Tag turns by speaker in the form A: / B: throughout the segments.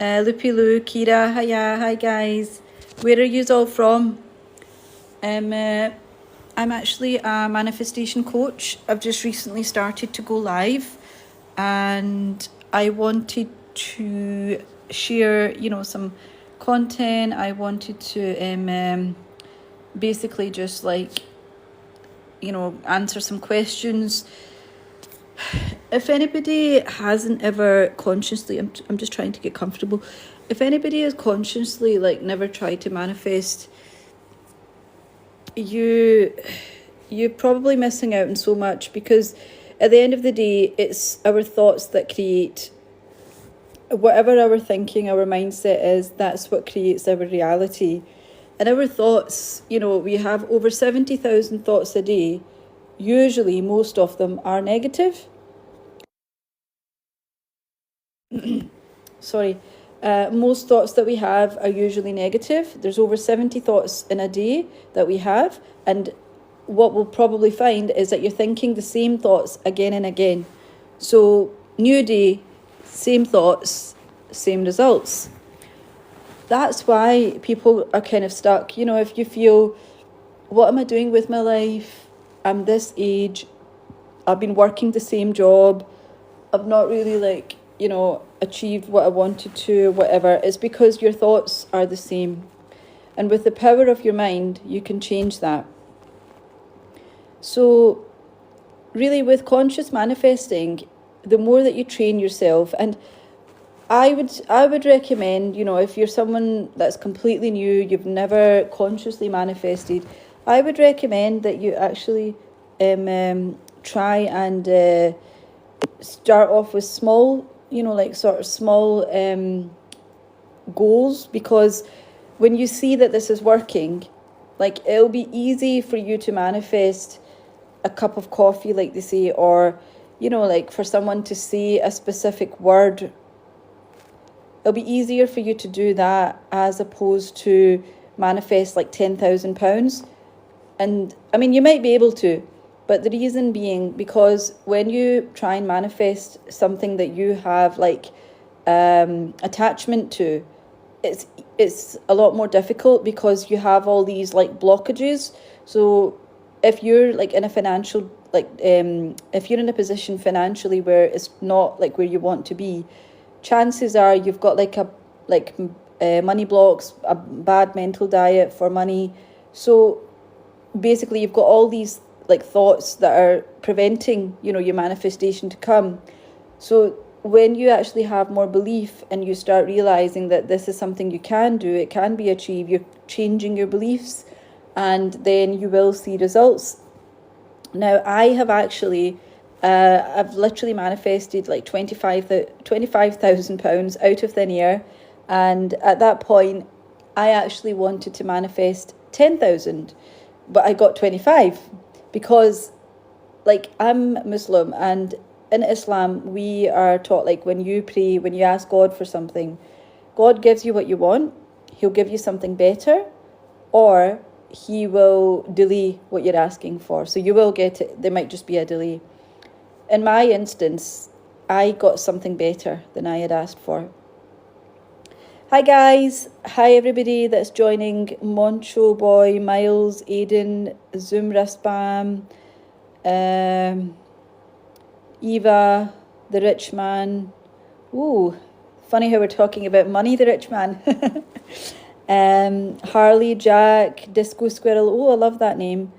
A: Loopy Lou, Kira, hiya, hi guys. Where are you all from? I'm actually a manifestation coach. I've just recently started to go live, and I wanted to share, some content. I wanted to basically just answer some questions. If anybody hasn't ever consciously, I'm just trying to get comfortable. If anybody has consciously never tried to manifest, you're probably missing out on so much, because at the end of the day, it's our thoughts that create whatever our thinking, our mindset is. That's what creates our reality. And our thoughts, we have over 70,000 thoughts a day. Usually, most of them are negative. Most thoughts that we have are usually negative. There's over 70 thoughts in a day that we have, and what we'll probably find is that you're thinking the same thoughts again and again. So, new day, same thoughts, same results. That's why people are kind of stuck. If you feel, what am I doing with my life? I'm this age. I've been working the same job. I've not really achieved what I wanted to, whatever. It's because your thoughts are the same. And with the power of your mind, you can change that. So really, with conscious manifesting, the more that you train yourself, and I would recommend, if you're someone that's completely new, you've never consciously manifested, I would recommend that you actually try and start off with small, small goals, because when you see that this is working, it'll be easy for you to manifest a cup of coffee, like they say, or for someone to say a specific word. It'll be easier for you to do that as opposed to manifest £10,000. And I mean, you might be able to, but the reason being, because when you try and manifest something that you have attachment to, it's a lot more difficult, because you have all these blockages. So if you're in a financial if you're in a position financially where it's not where you want to be, chances are you've got money blocks, a bad mental diet for money. So basically, you've got all these thoughts that are preventing your manifestation to come. So when you actually have more belief and you start realizing that this is something you can do, it can be achieved, you're changing your beliefs, and then you will see results. Now, I have actually I've literally manifested £25,000 out of thin air, and at that point I actually wanted to manifest 10,000, but I got 25, because I'm Muslim, and in Islam we are taught when you pray, when you ask God for something, God gives you what you want. He'll give you something better, or he will delay what you're asking for. So you will get it. There might just be a delay. In my instance, I got something better than I had asked for. Hi guys. Hi everybody that's joining. Moncho Boy, Miles, Aiden, Zumra Spam, Eva, the rich man. Ooh, funny how we're talking about money, the rich man. Harley, Jack, Disco Squirrel. Oh, I love that name.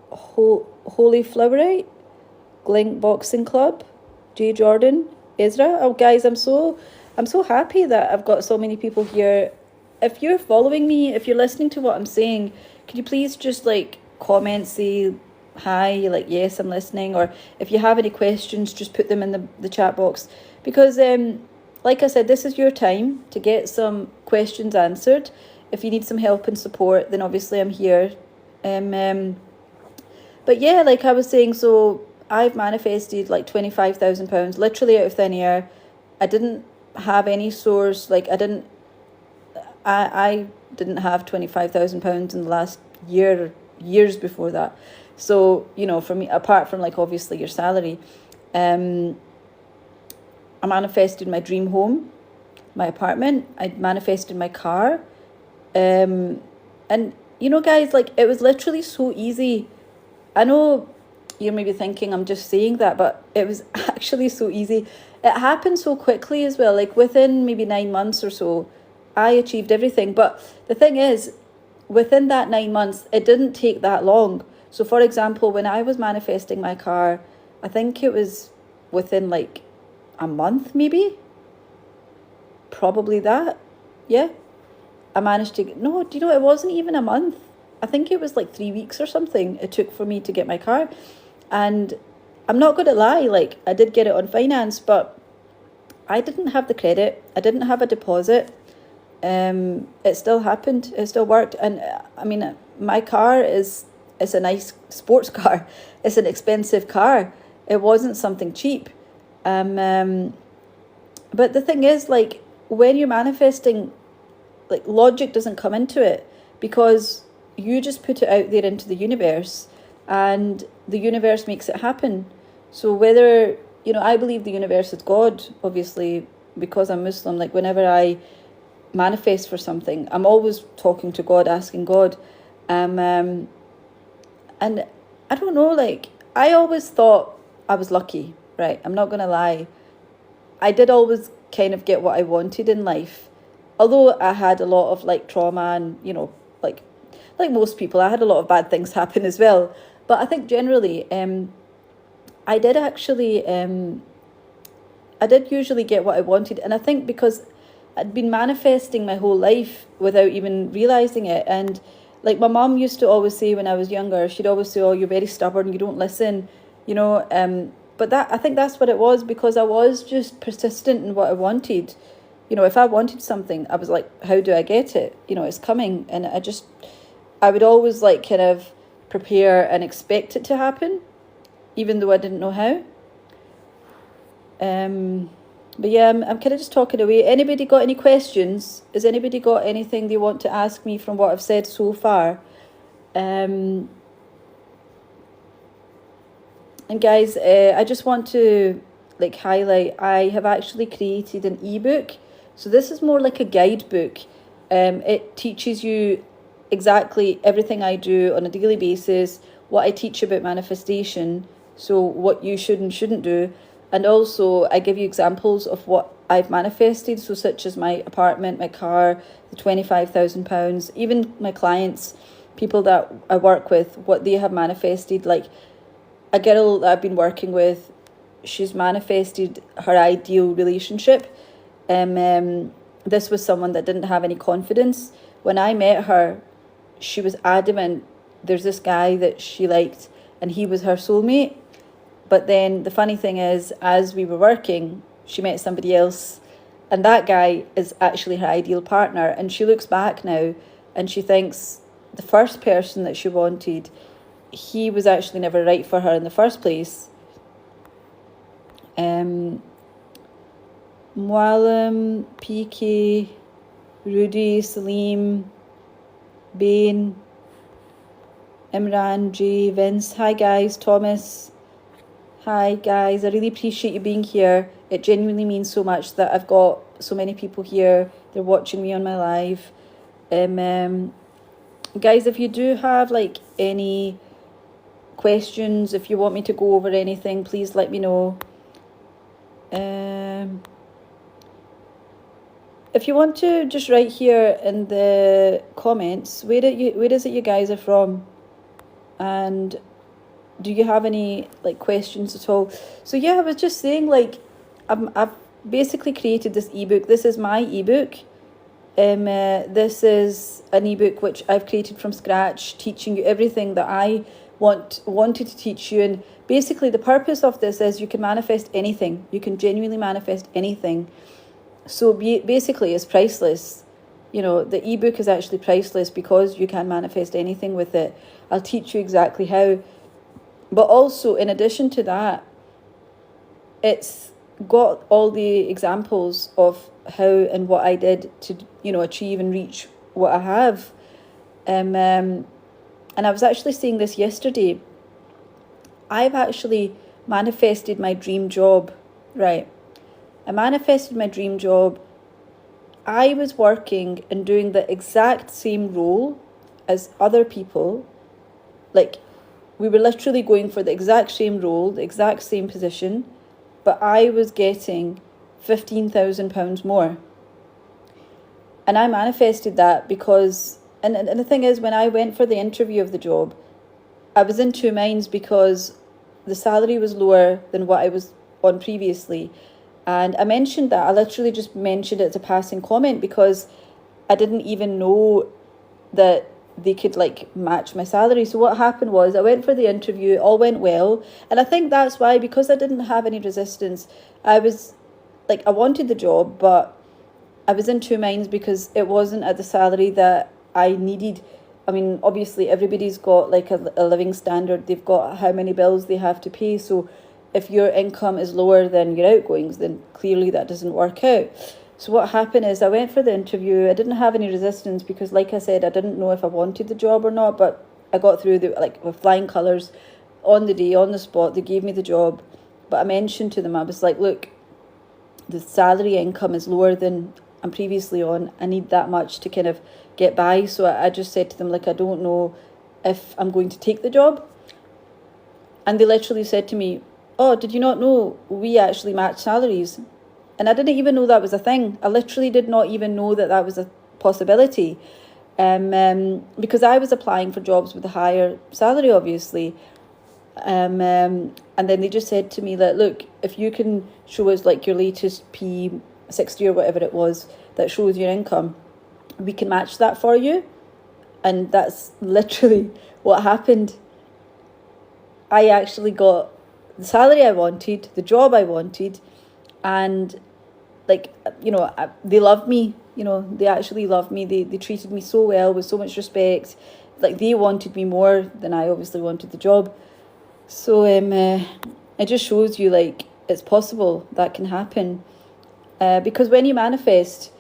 A: Holy Flowerite, Glink Boxing Club, Jay Jordan, Ezra. Oh, guys, I'm so happy that I've got so many people here. If you're following me, if you're listening to what I'm saying, could you please just comment, say hi, yes, I'm listening, or if you have any questions, just put them in the chat box, because like I said, this is your time to get some questions answered. If you need some help and support, then obviously I'm here. But yeah, I was saying, so I've manifested £25,000 literally out of thin air. I didn't have any source. I didn't have £25,000 in the last year, years before that. So, for me, apart from obviously your salary, I manifested my dream home, my apartment. I manifested my car. And you know, guys, like, it was literally so easy. I know you're maybe thinking I'm just saying that, but it was actually so easy. It happened so quickly as well. Like, within maybe 9 months or so, I achieved everything. But the thing is, within that 9 months, it didn't take that long. So, for example, when I was manifesting my car, I think it was within like a month, maybe, probably that. Yeah, I managed to get, no, do you know, it wasn't even a month. I think it was like 3 weeks or something it took for me to get my car. And I'm not going to lie, like, I did get it on finance, but I didn't have the credit. I didn't have a deposit. It still happened. It still worked. And I mean, my car is a nice sports car. It's an expensive car. It wasn't something cheap. But the thing is, like, when you're manifesting, like, logic doesn't come into it, because you just put it out there into the universe, and the universe makes it happen. So whether, you know, I believe the universe is God, obviously, because I'm Muslim. Like, whenever I manifest for something, I'm always talking to God, asking God. And I don't know, like, I always thought I was lucky, right? I'm not gonna lie. I did always kind of get what I wanted in life, although I had a lot of like trauma, and, you know, like most people, I had a lot of bad things happen as well. But I think generally, I did actually, I did usually get what I wanted. And I think because I'd been manifesting my whole life without even realizing it. And like, my mom used to always say when I was younger, she'd always say, oh, you're very stubborn, you don't listen, you know. But that, I think that's what it was, because I was just persistent in what I wanted. You know, if I wanted something, I was like, how do I get it? You know, it's coming. And I would always like kind of prepare and expect it to happen, even though I didn't know how. But yeah, I'm kind of just talking away. Anybody got any questions? Has anybody got anything they want to ask me from what I've said so far? And guys, I just want to like highlight, I have actually created an ebook. So this is more like a guidebook. It teaches you exactly everything I do on a daily basis, what I teach about manifestation, so what you should and shouldn't do. And also I give you examples of what I've manifested, so such as my apartment, my car, the £25,000, even my clients, people that I work with, what they have manifested. Like, a girl that I've been working with, she's manifested her ideal relationship. This was someone that didn't have any confidence. When I met her, she was adamant there's this guy that she liked and he was her soulmate. But then the funny thing is, as we were working, she met somebody else, and that guy is actually her ideal partner. And she looks back now and she thinks the first person that she wanted, he was actually never right for her in the first place. Mualim, PK, Rudy, Salim, Bain, Imran, J, Vince. Hi guys, Thomas. Hi guys, I really appreciate you being here. It genuinely means so much that I've got so many people here. They're watching me on my live. Guys, if you do have like any questions, if you want me to go over anything, please let me know. If you want to just write here in the comments, where is it you guys are from, and do you have any like questions at all? So yeah, I was just saying, like, I've basically created this ebook. This is my ebook. This is an ebook which I've created from scratch, teaching you everything that I wanted to teach you. And basically the purpose of this is you can manifest anything. You can genuinely manifest anything. So basically it's priceless. You know, the ebook is actually priceless because you can manifest anything with it. I'll teach you exactly how. But also, in addition to that, it's got all the examples of how and what I did to, you know, achieve and reach what I have. And I was actually saying this yesterday. I've actually manifested my dream job, right? I manifested my dream job. I was working and doing the exact same role as other people. Like, we were literally going for the exact same role, the exact same position, but I was getting £15,000 more. And I manifested that because, and the thing is, when I went for the interview of the job, I was in two minds because the salary was lower than what I was on previously. And I mentioned that. I literally just mentioned it as a passing comment because I didn't even know that they could like match my salary. So what happened was I went for the interview, it all went well. And I think that's why, because I didn't have any resistance, I was like, I wanted the job, but I was in two minds because it wasn't at the salary that I needed. I mean, obviously everybody's got like a living standard. They've got how many bills they have to pay. So if your income is lower than your outgoings, then clearly that doesn't work out. So what happened is I went for the interview. I didn't have any resistance because, like I said, I didn't know if I wanted the job or not, but I got through with flying colours on the day, on the spot. They gave me the job. But I mentioned to them, I was like, look, the salary income is lower than I'm previously on. I need that much to kind of get by. So I just said to them, like, I don't know if I'm going to take the job. And they literally said to me, oh, did you not know we actually match salaries? And I didn't even know that was a thing. I literally did not even know that that was a possibility. Because I was applying for jobs with a higher salary, obviously. And then they just said to me that, look, if you can show us like your latest P60 or whatever it was that shows your income, we can match that for you. And that's literally what happened. I actually got the salary I wanted, the job I wanted, and like, you know, they loved me. You know, they actually loved me. They treated me so well, with so much respect. Like, they wanted me more than I obviously wanted the job. So it just shows you, like, it's possible that can happen. Because when you manifest,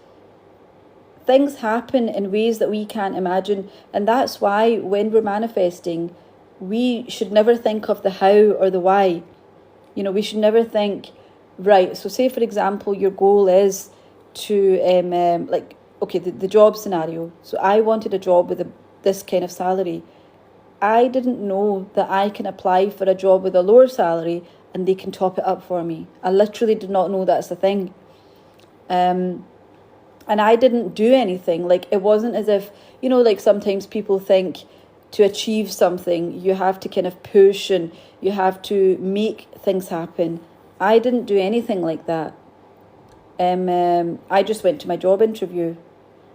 A: things happen in ways that we can't imagine. And that's why when we're manifesting, we should never think of the how or the why. You know, we should never think, right, so say, for example, your goal is to, the job scenario. So I wanted a job with this kind of salary. I didn't know that I can apply for a job with a lower salary and they can top it up for me. I literally did not know that's the thing. And I didn't do anything. Like, it wasn't as if, you know, like sometimes people think to achieve something, you have to kind of push and you have to make things happen. I didn't do anything like that. I just went to my job interview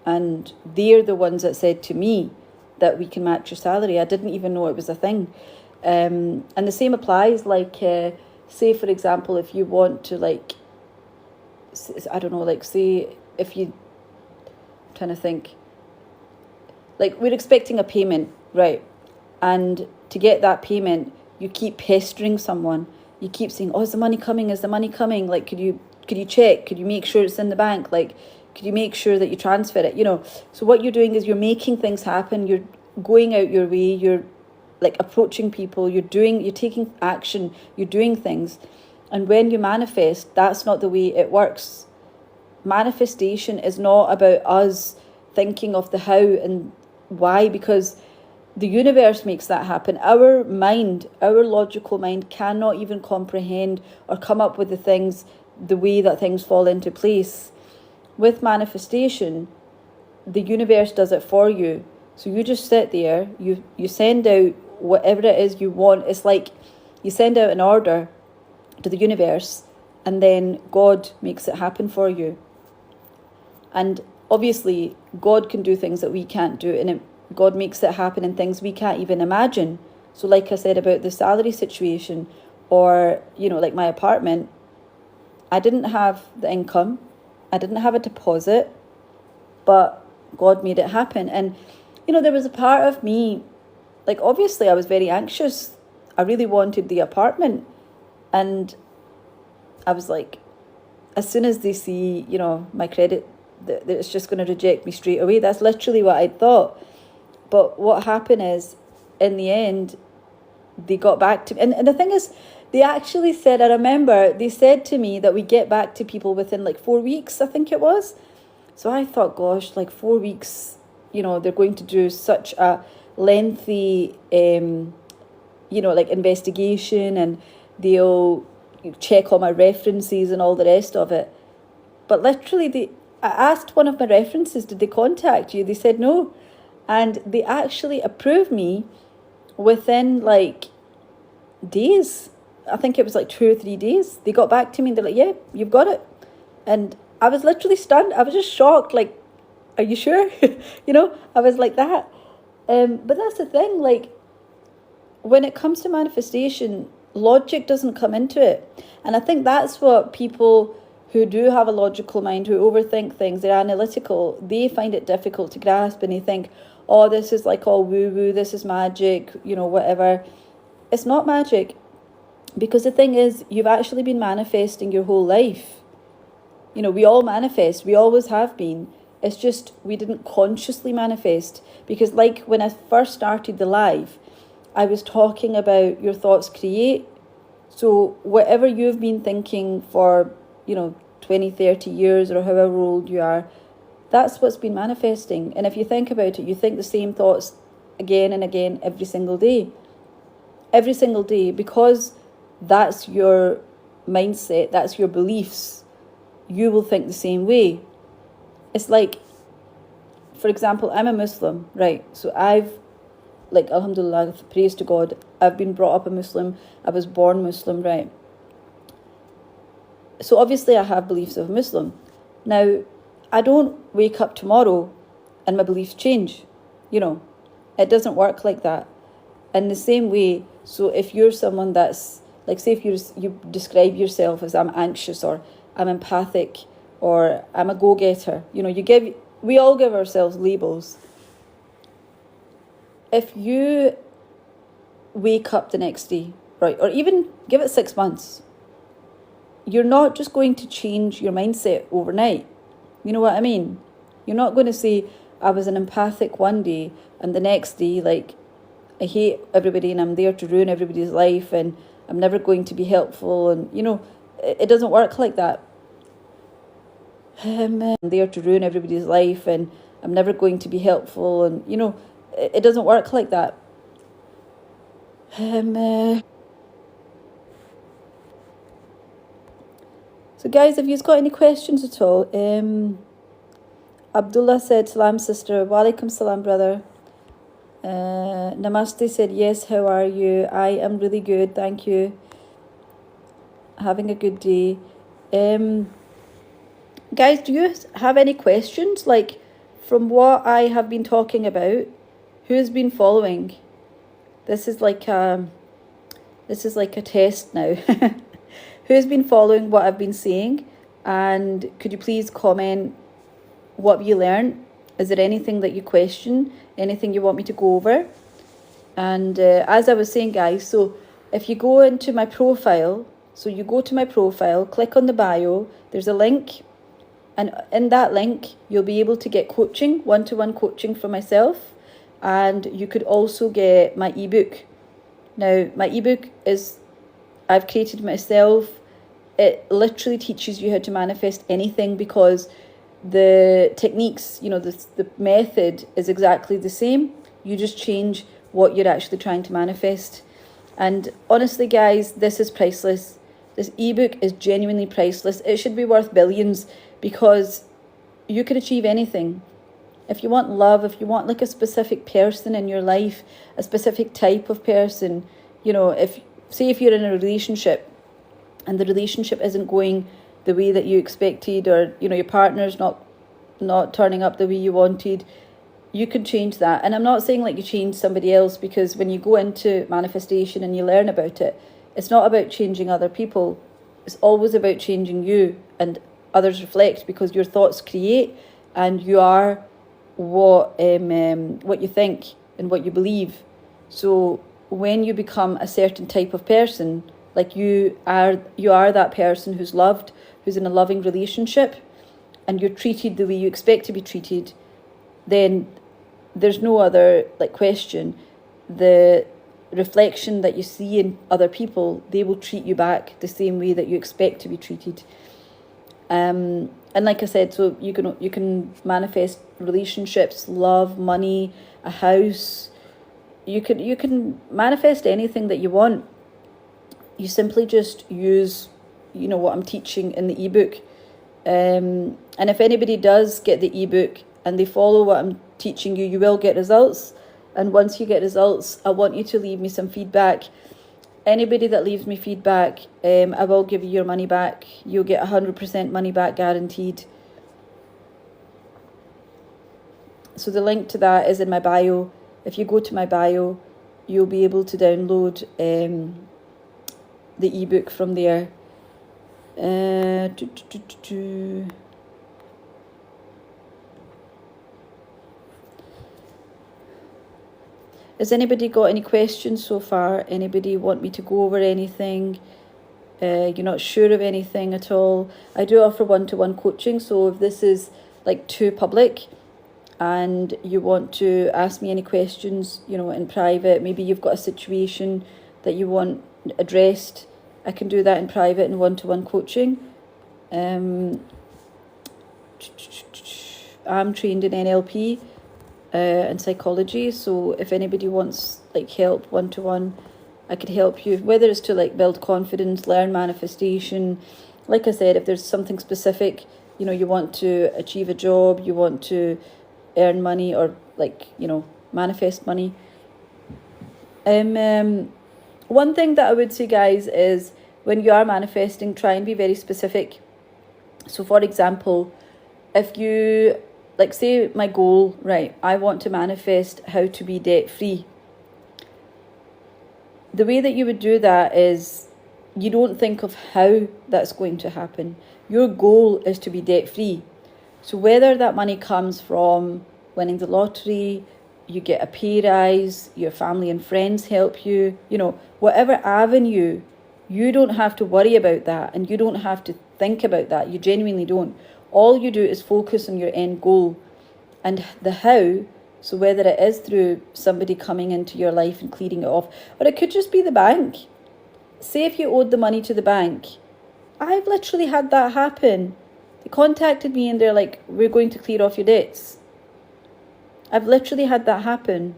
A: and they're the ones that said to me that we can match your salary. I didn't even know it was a thing. And the same applies, like, say, for example, if you want to, like, I don't know, like, say, if you, I'm trying to think, like, we're expecting a payment, right? And to get that payment, you keep pestering someone. You keep saying, oh, is the money coming? Is the money coming? Like, could you check? Could you make sure it's in the bank? Like, could you make sure that you transfer it? You know, so what you're doing is you're making things happen. You're going out your way. You're like approaching people. You're taking action. You're doing things. And when you manifest, that's not the way it works. Manifestation is not about us thinking of the how and why, because the universe makes that happen. Our mind, our logical mind, cannot even comprehend or come up with the way that things fall into place. With manifestation, the universe does it for you. So you just sit there, you send out whatever it is you want. It's like you send out an order to the universe and then God makes it happen for you. And obviously, God can do things that we can't do, and God makes it happen in things we can't even imagine. So like I said about the salary situation, or, you know, like my apartment, I didn't have the income, I didn't have a deposit, but God made it happen. And, you know, there was a part of me, like, obviously I was very anxious. I really wanted the apartment. And I was like, as soon as they see, you know, my credit, that it's just going to reject me straight away. That's literally what I thought. But what happened is, in the end, they got back to me. And the thing is, They actually said, I remember, they said to me that we get back to people within like 4 weeks, I think it was. So I thought, gosh, like 4 weeks, they're going to do such a lengthy, like investigation, and they'll check all my references and all the rest of it. But literally, I asked one of my references, did they contact you? They said no. And they actually approved me within like days. I think it was like 2 or 3 days. They got back to me and they're like, yeah, you've got it. And I was literally stunned. I was just shocked. Like, are you sure? I was like that. But that's the thing. Like, when it comes to manifestation, logic doesn't come into it. And I think that's what people who do have a logical mind, who overthink things, they're analytical, they find it difficult to grasp, and they think, oh, this is like all woo-woo, this is magic, whatever. It's not magic, because the thing is, you've actually been manifesting your whole life. We all manifest, we always have been. It's just we didn't consciously manifest, because like when I first started the live, I was talking about your thoughts create. So whatever you've been thinking for 20, 30 years or however old you are, that's what's been manifesting. And if you think about it, you think the same thoughts again and again every single day, because that's your mindset, that's your beliefs. You will think the same way. It's like, for example, I'm a Muslim, right? So I've, like, alhamdulillah, praise to God, I've been brought up a Muslim, I was born Muslim, right? So obviously I have beliefs of a Muslim. Now, I don't wake up tomorrow and my beliefs change. It doesn't work like that. In the same way, so if you're someone that's, like, say if you describe yourself as I'm anxious, or I'm empathic, or I'm a go-getter, we all give ourselves labels. If you wake up the next day, right, or even give it 6 months, you're not just going to change your mindset overnight. You know what I mean? You're not going to say, I was an empathic one day, and the next day, like, I hate everybody and I'm there to ruin everybody's life and I'm never going to be helpful. And, it doesn't work like that. I'm there to ruin everybody's life and I'm never going to be helpful. And, it doesn't work like that. So guys, if you've got any questions at all, Abdullah said, salam sister, walaikum salam brother. Namaste said, yes, how are you? I am really good, thank you. Having a good day. Guys, do you have any questions? Like, from what I have been talking about, who's been following? This is like a test now. Who's been following what I've been saying? And could you please comment what you learned? Is there anything that you question? Anything you want me to go over? And as I was saying, guys, so if you go into my profile, so you go to my profile, click on the bio, there's a link. And in that link, you'll be able to get coaching, one-to-one coaching from myself. And you could also get my ebook. Now, my ebook I've created myself. It literally teaches you how to manifest anything, because the techniques, the method is exactly the same. You just change what you're actually trying to manifest. And honestly, guys, this is priceless. This ebook is genuinely priceless. It should be worth billions, because you can achieve anything. If you want love, if you want like a specific person in your life, a specific type of person, if you're in a relationship and the relationship isn't going the way that you expected, or your partner's not turning up the way you wanted, you could change that. And I'm not saying like you change somebody else, because when you go into manifestation and you learn about it, it's not about changing other people. It's always about changing you, and others reflect, because your thoughts create, and you are what you think and what you believe. So when you become a certain type of person, like you are that person who's loved, who's in a loving relationship, and you're treated the way you expect to be treated, then there's no other question. The reflection that you see in other people, they will treat you back the same way that you expect to be treated. And like I said, so you can manifest relationships, love, money, a house. You can manifest anything that you want. You simply just use, what I'm teaching in the ebook. And if anybody does get the ebook and they follow what I'm teaching you, you will get results. And once you get results, I want you to leave me some feedback. Anybody that leaves me feedback, I will give you your money back. You'll get 100% money back guaranteed. So the link to that is in my bio. If you go to my bio, you'll be able to download the ebook from there. Has anybody got any questions so far? Anybody want me to go over anything? You're not sure of anything at all? I do offer one-to-one coaching, so if this is like too public and you want to ask me any questions, in private, maybe you've got a situation that you want addressed, I can do that in private in one-to-one coaching. I'm trained in NLP and psychology, so if anybody wants help one-to-one, I could help you, whether it's to build confidence, learn manifestation. Like I said, if there's something specific, you want to achieve a job, you want to earn money or manifest money. One thing that I would say, guys, is when you are manifesting, try and be very specific. So for example, if you say my goal, right, I want to manifest how to be debt free. The way that you would do that is you don't think of how that's going to happen. Your goal is to be debt free. So whether that money comes from winning the lottery, you get a pay rise, your family and friends help you, whatever avenue, you don't have to worry about that and you don't have to think about that. You genuinely don't. All you do is focus on your end goal and the how. So whether it is through somebody coming into your life and clearing it off, or it could just be the bank. Say if you owed the money to the bank. I've literally had that happen. They contacted me and they're like, we're going to clear off your debts. I've literally had that happen.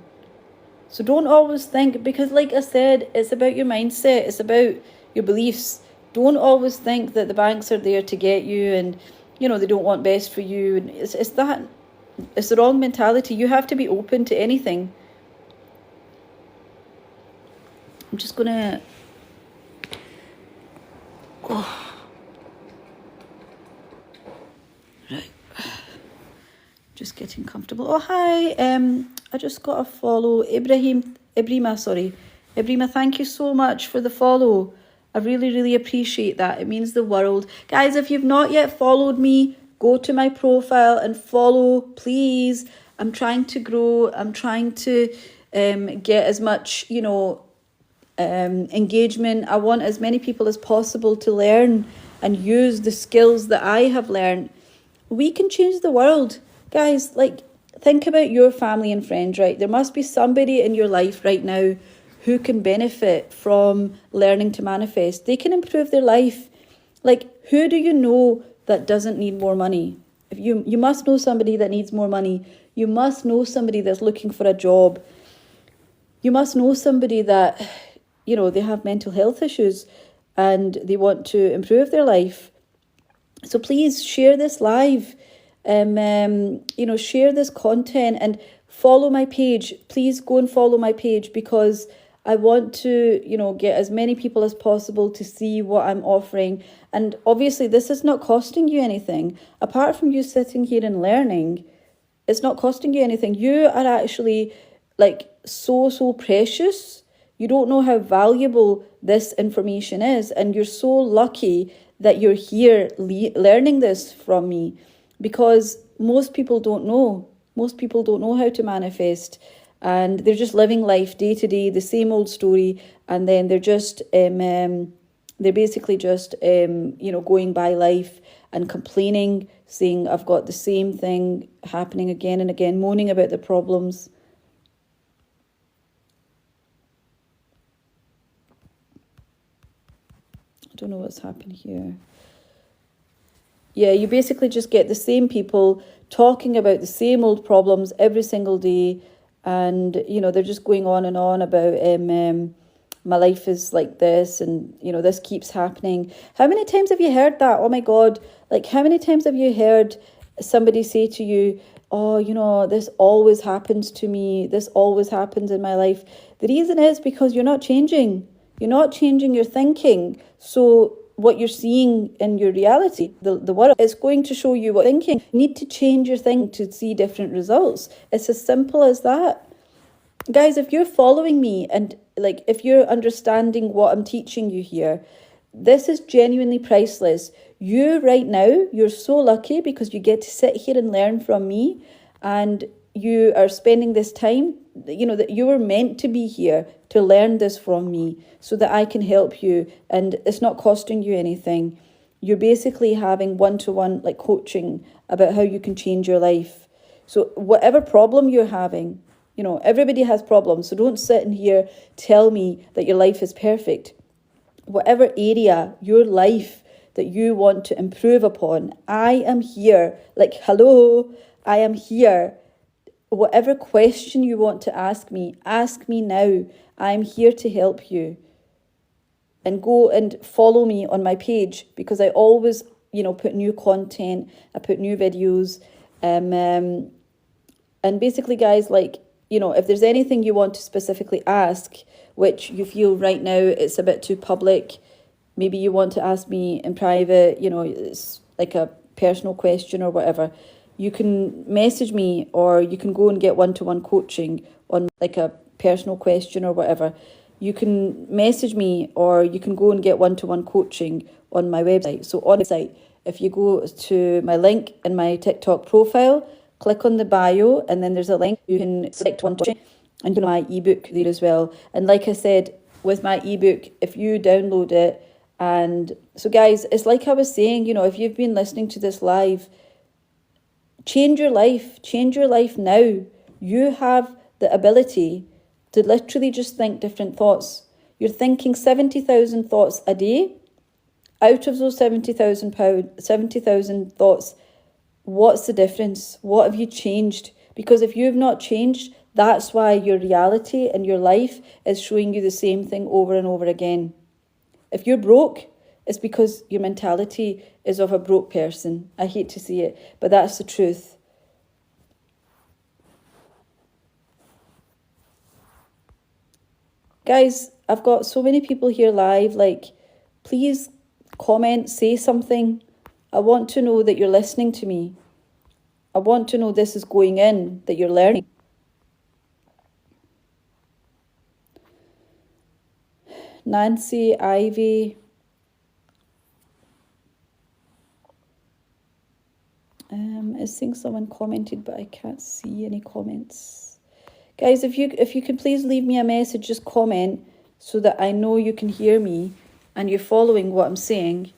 A: So don't always think, because like I said, it's about your mindset. It's about your beliefs. Don't always think that the banks are there to get you and, they don't want best for you. And it's the wrong mentality. You have to be open to anything. I'm just going to... Right. Just getting comfortable. Oh, hi. I just got a follow. Ibrima, thank you so much for the follow. I really, really appreciate that. It means the world. Guys, if you've not yet followed me, go to my profile and follow, please. I'm trying to grow. I'm trying to get as much, engagement. I want as many people as possible to learn and use the skills that I have learned. We can change the world. Guys, think about your family and friends, right? There must be somebody in your life right now who can benefit from learning to manifest. They can improve their life. Who do you know that doesn't need more money? If you must know somebody that needs more money. You must know somebody that's looking for a job. You must know somebody that, they have mental health issues and they want to improve their life. So please share this live. Share this content and follow my page. Please go and follow my page because I want to, get as many people as possible to see what I'm offering. And obviously this is not costing you anything. Apart from you sitting here and learning, it's not costing you anything. You are actually so precious. You don't know how valuable this information is. And you're so lucky that you're here learning this from me, because most people don't know. Most people don't know how to manifest. And they're just living life day to day, the same old story. And then they're just, they're basically just, going by life and complaining, saying, I've got the same thing happening again and again, moaning about the problems. don't know what's happened here. Yeah, you basically just get the same people talking about the same old problems every single day, and you know they're just going on and on about my life is like this, and you know this keeps happening. How many times have you heard that? Oh my God, like how many times have you heard somebody say to you, oh, you know, this always happens to me, this always happens in my life? The reason is because you're not changing. You're not changing your thinking. So what you're seeing in your reality, the world, is going to show you what thinking. You need to change your thinking to see different results. It's as simple as that. Guys, if you're following me and like if you're understanding what I'm teaching you here, this is genuinely priceless. You right now, you're so lucky because you get to sit here and learn from me, and you are spending this time, you know, that you were meant to be here to learn this from me so that I can help you, and it's not costing you anything. You're basically having one-to-one like coaching about how you can change your life. So whatever problem you're having, you know, everybody has problems. So don't sit in here, tell me that your life is perfect. Whatever area, your life that you want to improve upon, I am here. Like, hello, I am here. Whatever question you want to ask me now. I'm here to help you. And go and follow me on my page, because I always, you know, put new content. I put new videos. And basically, guys, like, you know, if there's anything you want to specifically ask, which you feel right now it's a bit too public, maybe you want to ask me in private, you know, it's like a personal question or whatever, you can message me, or you can go and get one-to-one coaching on like a personal question or whatever. You can message me, or you can go and get one-to-one coaching on my website. So on the website, if you go to my link in my TikTok profile, click on the bio, and then there's a link. You can select one coaching, and you know my ebook there as well. And like I said, with my ebook, if you download it, and so guys, it's like I was saying, you know, if you've been listening to this live, change your life now. You have the ability to literally just think different thoughts. You're thinking 70,000 thoughts a day. Out of those 70,000 thoughts, what's the difference? What have you changed? Because if you've not changed, that's why your reality and your life is showing you the same thing over and over again. If you're broke, it's because your mentality is of a broke person. I hate to see it, but that's the truth. Guys, I've got so many people here live. Like, please comment, say something. I want to know that you're listening to me. I want to know this is going in, that you're learning. Nancy, Ivy. I think someone commented, but I can't see any comments. Guys, if you can please leave me a message, just comment so that I know you can hear me and you're following what I'm saying.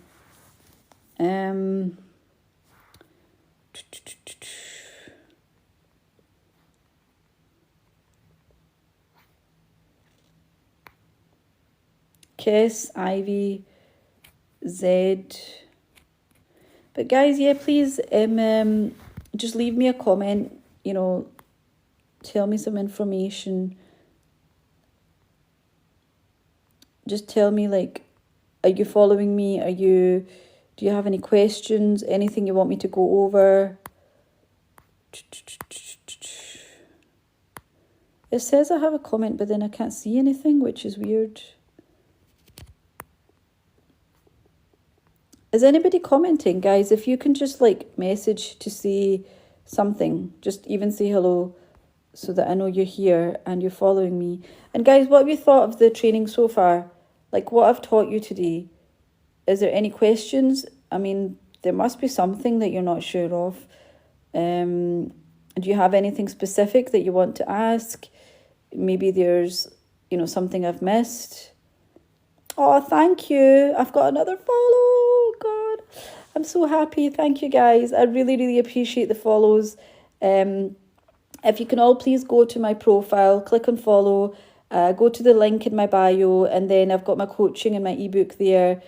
A: Kiss, Ivy, Zed. But guys, yeah, please just leave me a comment, you know, tell me some information. Just tell me, like, are you following me? Do you have any questions? Anything you want me to go over? It says I have a comment, but then I can't see anything, which is weird. Is anybody commenting, guys? If you can just like message to say something, just even say hello so that I know you're here and you're following me. And guys, what have you thought of the training so far? Like what I've taught you today? Is there any questions? I mean, there must be something that you're not sure of. Do you have anything specific that you want to ask? Maybe there's, you know, something I've missed. Oh, thank you. I've got another follow. God, I'm so happy. Thank you, guys. I really, really appreciate the follows. If you can all please go to my profile, click on follow, go to the link in my bio, and then I've got my coaching and my ebook there.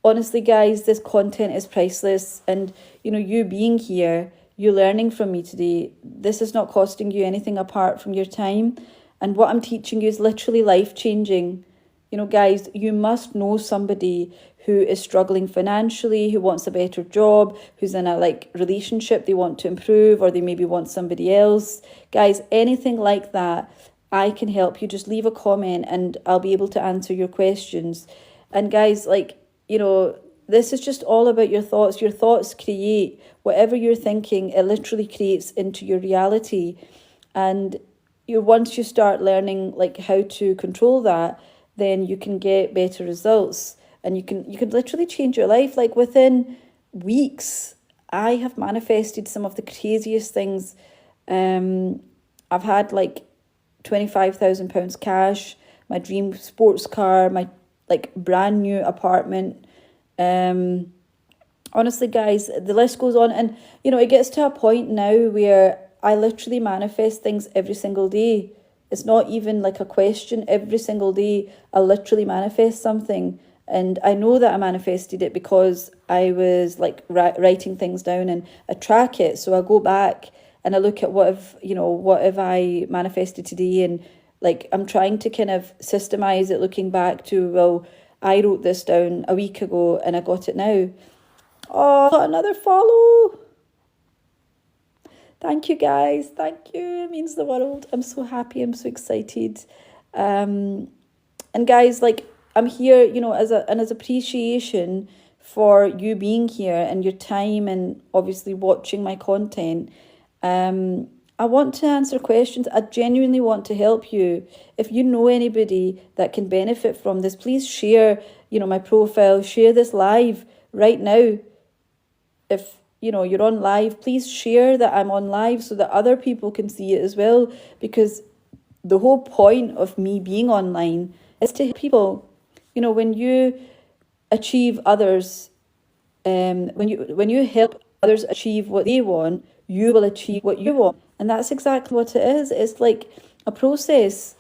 A: honestly, guys, this content is priceless. And, you know, you being here, you learning from me today, this is not costing you anything apart from your time. And what I'm teaching you is literally life-changing. You know, guys, you must know somebody who is struggling financially, who wants a better job, who's in a like relationship they want to improve, or they maybe want somebody else. Guys, anything like that, I can help you. Just leave a comment and I'll be able to answer your questions. And guys, like, you know, this is just all about your thoughts. Your thoughts create whatever you're thinking, it literally creates into your reality. And once you start learning like how to control that, then you can get better results, and you can literally change your life. Like within weeks, I have manifested some of the craziest things. I've had like £25,000 cash, my dream sports car, my like brand new apartment. Honestly, guys, the list goes on. And you know, it gets to a point now where I literally manifest things every single day. It's not even like a question. Every single day, I literally manifest something. And I know that I manifested it because I was like writing things down, and I track it. So I go back and I look at what have I manifested today. And like, I'm trying to kind of systemize it, looking back to, well, I wrote this down a week ago and I got it now. Oh, got another follow. Thank you, guys. Thank you. It means the world. I'm so happy. I'm so excited. And guys, like, I'm here, you know, as appreciation for you being here and your time, and obviously watching my content. I want to answer questions. I genuinely want to help you. If you know anybody that can benefit from this, please share, you know, my profile, share this live right now. If you know you're on live, please share that I'm on live so that other people can see it as well, because the whole point of me being online is to help people. You know, when you achieve others, when you help others achieve what they want, you will achieve what you want. And that's exactly what it is. It's like a process.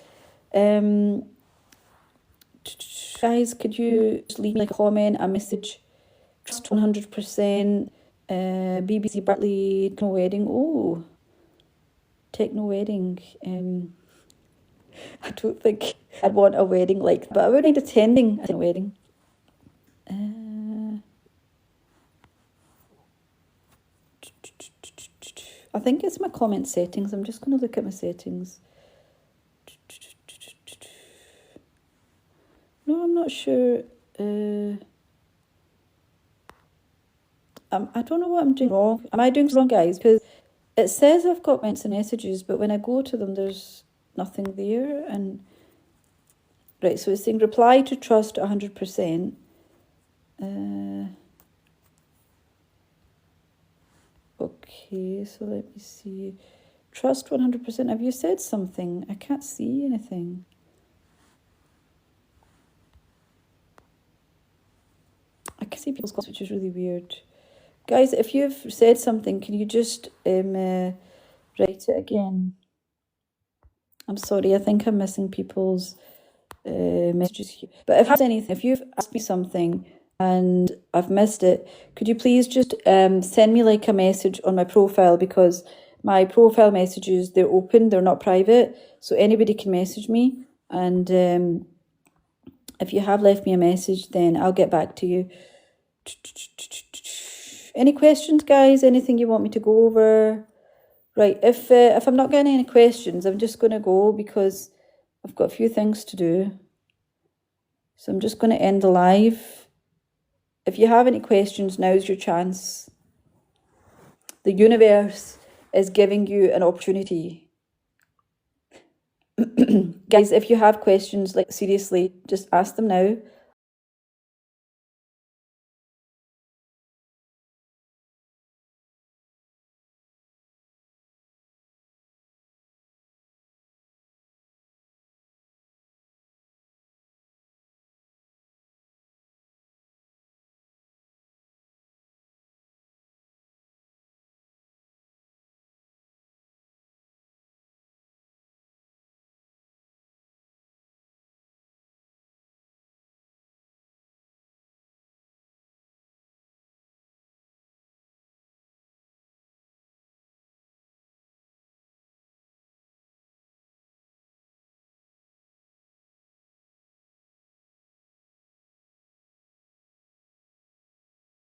A: Guys, could you just leave me a comment, a message? Trust 100%. BBC Bartley Techno Wedding. Oh, Techno Wedding. I don't think I'd want a wedding like that, but I wouldn't mind attending a wedding. I think it's my comment settings. I'm just going to look at my settings. No, I'm not sure. I don't know what I'm doing wrong. Am I doing something wrong, guys? Because it says I've got messages, but when I go to them, there's nothing there. And right, so it's saying reply to trust 100%. Okay, so let me see. Trust 100%. Have you said something? I can't see anything. I can see people's comments, which is really weird. Guys, if you've said something, can you just write it again? I'm sorry, I think I'm missing people's messages here. But if you've asked me something and I've missed it, could you please just send me like a message on my profile, because my profile messages, they're open, they're not private, so anybody can message me. And if you have left me a message, then I'll get back to you. Any questions, guys? Anything you want me to go over? Right, if I'm not getting any questions, I'm just going to go, because I've got a few things to do. So I'm just going to end the live. If you have any questions, now's your chance. The universe is giving you an opportunity. Guys, if you have questions, like seriously, just ask them now.